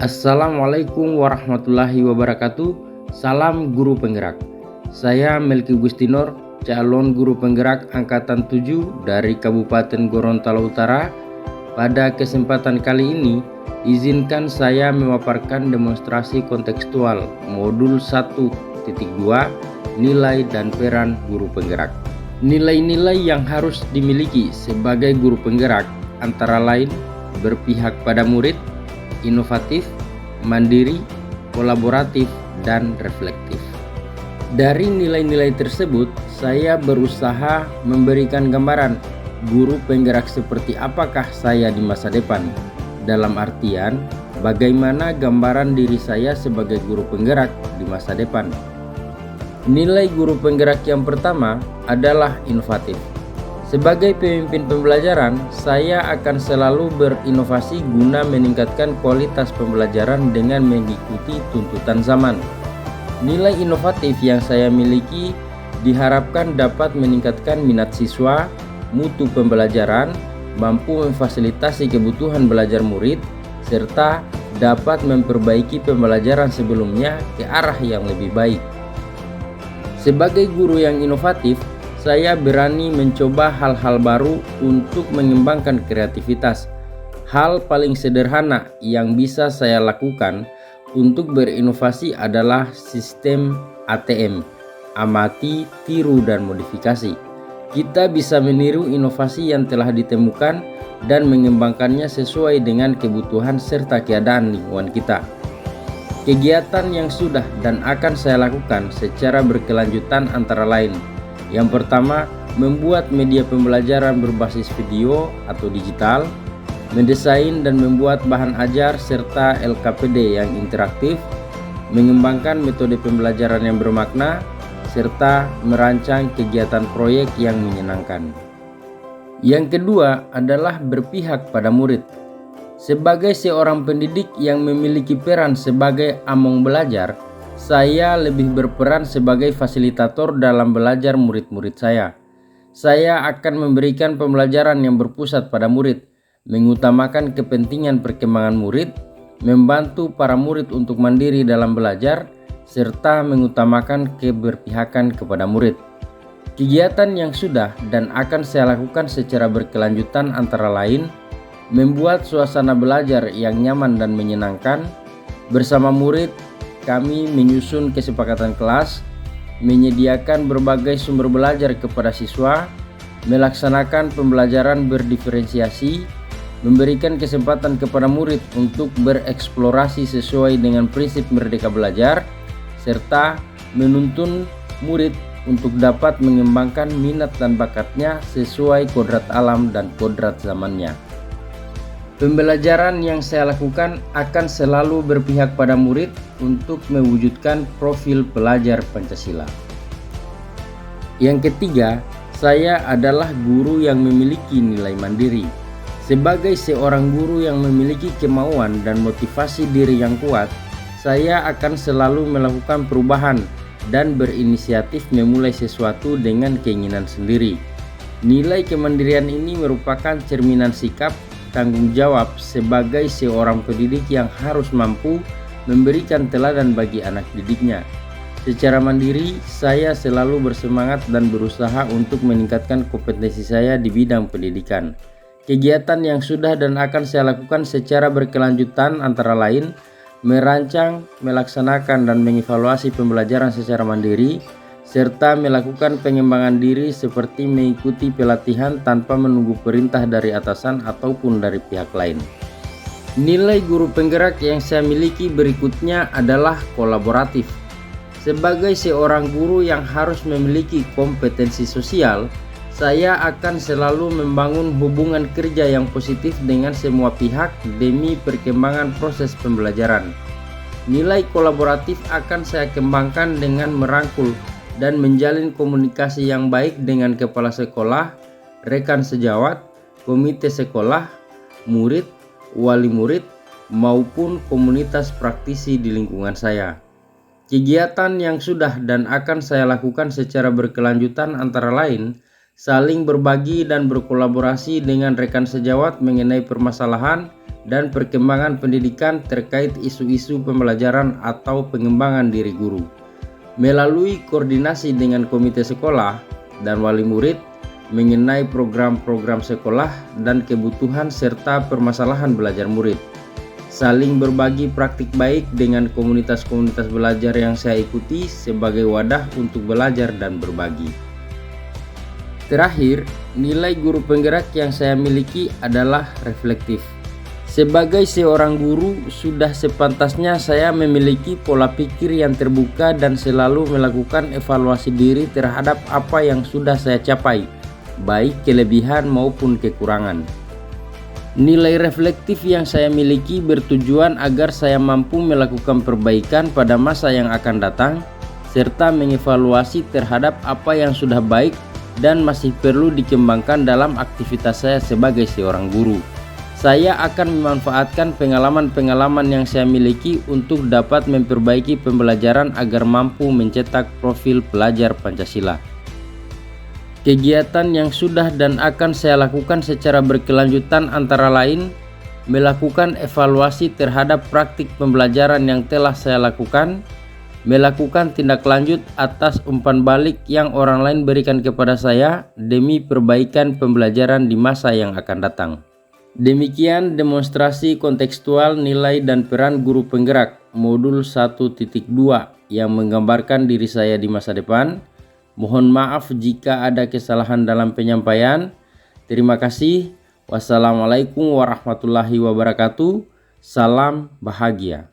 Assalamualaikum warahmatullahi wabarakatuh. Salam guru penggerak. Saya Melki Gustinor, calon guru penggerak angkatan 7 dari Kabupaten Gorontalo Utara. Pada kesempatan kali ini, izinkan saya memaparkan demonstrasi kontekstual modul 1.2 nilai dan peran guru penggerak. Nilai-nilai yang harus dimiliki sebagai guru penggerak antara lain berpihak pada murid, inovatif, mandiri, kolaboratif, dan reflektif. Dari nilai-nilai tersebut, saya berusaha memberikan gambaran guru penggerak seperti apakah saya di masa depan. Dalam artian, bagaimana gambaran diri saya sebagai guru penggerak di masa depan. Nilai guru penggerak yang pertama adalah inovatif. Sebagai pemimpin pembelajaran, saya akan selalu berinovasi guna meningkatkan kualitas pembelajaran dengan mengikuti tuntutan zaman. Nilai inovatif yang saya miliki diharapkan dapat meningkatkan minat siswa, mutu pembelajaran, mampu memfasilitasi kebutuhan belajar murid, serta dapat memperbaiki pembelajaran sebelumnya ke arah yang lebih baik. Sebagai guru yang inovatif, saya berani mencoba hal-hal baru untuk mengembangkan kreativitas. Hal paling sederhana yang bisa saya lakukan untuk berinovasi adalah sistem ATM, amati, tiru, dan modifikasi. Kita bisa meniru inovasi yang telah ditemukan dan mengembangkannya sesuai dengan kebutuhan serta keadaan lingkungan kita. Kegiatan yang sudah dan akan saya lakukan secara berkelanjutan antara lain: yang pertama, membuat media pembelajaran berbasis video atau digital, mendesain dan membuat bahan ajar serta LKPD yang interaktif, mengembangkan metode pembelajaran yang bermakna, serta merancang kegiatan proyek yang menyenangkan. Yang kedua adalah berpihak pada murid. Sebagai seorang pendidik yang memiliki peran sebagai among belajar, saya lebih berperan sebagai fasilitator dalam belajar murid-murid saya. Saya akan memberikan pembelajaran yang berpusat pada murid, mengutamakan kepentingan perkembangan murid, membantu para murid untuk mandiri dalam belajar, serta mengutamakan keberpihakan kepada murid. Kegiatan yang sudah dan akan saya lakukan secara berkelanjutan antara lain: membuat suasana belajar yang nyaman dan menyenangkan. Bersama murid, kami menyusun kesepakatan kelas, menyediakan berbagai sumber belajar kepada siswa, melaksanakan pembelajaran berdiferensiasi, memberikan kesempatan kepada murid untuk bereksplorasi sesuai dengan prinsip merdeka belajar, serta menuntun murid untuk dapat mengembangkan minat dan bakatnya sesuai kodrat alam dan kodrat zamannya. Pembelajaran yang saya lakukan akan selalu berpihak pada murid untuk mewujudkan profil pelajar Pancasila. Yang ketiga, saya adalah guru yang memiliki nilai mandiri. Sebagai seorang guru yang memiliki kemauan dan motivasi diri yang kuat, saya akan selalu melakukan perubahan dan berinisiatif memulai sesuatu dengan keinginan sendiri. Nilai kemandirian ini merupakan cerminan sikap tanggung jawab sebagai seorang pendidik yang harus mampu memberikan teladan bagi anak didiknya. Secara mandiri, saya selalu bersemangat dan berusaha untuk meningkatkan kompetensi saya di bidang pendidikan. Kegiatan yang sudah dan akan saya lakukan secara berkelanjutan antara lain: merancang, melaksanakan, dan mengevaluasi pembelajaran secara mandiri, serta melakukan pengembangan diri seperti mengikuti pelatihan tanpa menunggu perintah dari atasan ataupun dari pihak lain. Nilai guru penggerak yang saya miliki berikutnya adalah kolaboratif. Sebagai seorang guru yang harus memiliki kompetensi sosial, saya akan selalu membangun hubungan kerja yang positif dengan semua pihak demi perkembangan proses pembelajaran. Nilai kolaboratif akan saya kembangkan dengan merangkul dan menjalin komunikasi yang baik dengan kepala sekolah, rekan sejawat, komite sekolah, murid, wali murid, maupun komunitas praktisi di lingkungan saya. Kegiatan yang sudah dan akan saya lakukan secara berkelanjutan antara lain: saling berbagi dan berkolaborasi dengan rekan sejawat mengenai permasalahan, dan perkembangan pendidikan terkait isu-isu pembelajaran atau pengembangan diri guru. Melalui koordinasi dengan komite sekolah dan wali murid mengenai program-program sekolah dan kebutuhan serta permasalahan belajar murid. Saling berbagi praktik baik dengan komunitas-komunitas belajar yang saya ikuti sebagai wadah untuk belajar dan berbagi. Terakhir, nilai guru penggerak yang saya miliki adalah reflektif. Sebagai seorang guru, sudah sepantasnya saya memiliki pola pikir yang terbuka dan selalu melakukan evaluasi diri terhadap apa yang sudah saya capai, baik kelebihan maupun kekurangan. Nilai reflektif yang saya miliki bertujuan agar saya mampu melakukan perbaikan pada masa yang akan datang, serta mengevaluasi terhadap apa yang sudah baik dan masih perlu dikembangkan dalam aktivitas saya sebagai seorang guru. Saya akan memanfaatkan pengalaman-pengalaman yang saya miliki untuk dapat memperbaiki pembelajaran agar mampu mencetak profil pelajar Pancasila. Kegiatan yang sudah dan akan saya lakukan secara berkelanjutan antara lain melakukan evaluasi terhadap praktik pembelajaran yang telah saya lakukan, melakukan tindak lanjut atas umpan balik yang orang lain berikan kepada saya demi perbaikan pembelajaran di masa yang akan datang. Demikian demonstrasi kontekstual nilai dan peran guru penggerak modul 1.2 yang menggambarkan diri saya di masa depan. Mohon maaf jika ada kesalahan dalam penyampaian. Terima kasih. Wassalamualaikum warahmatullahi wabarakatuh. Salam bahagia.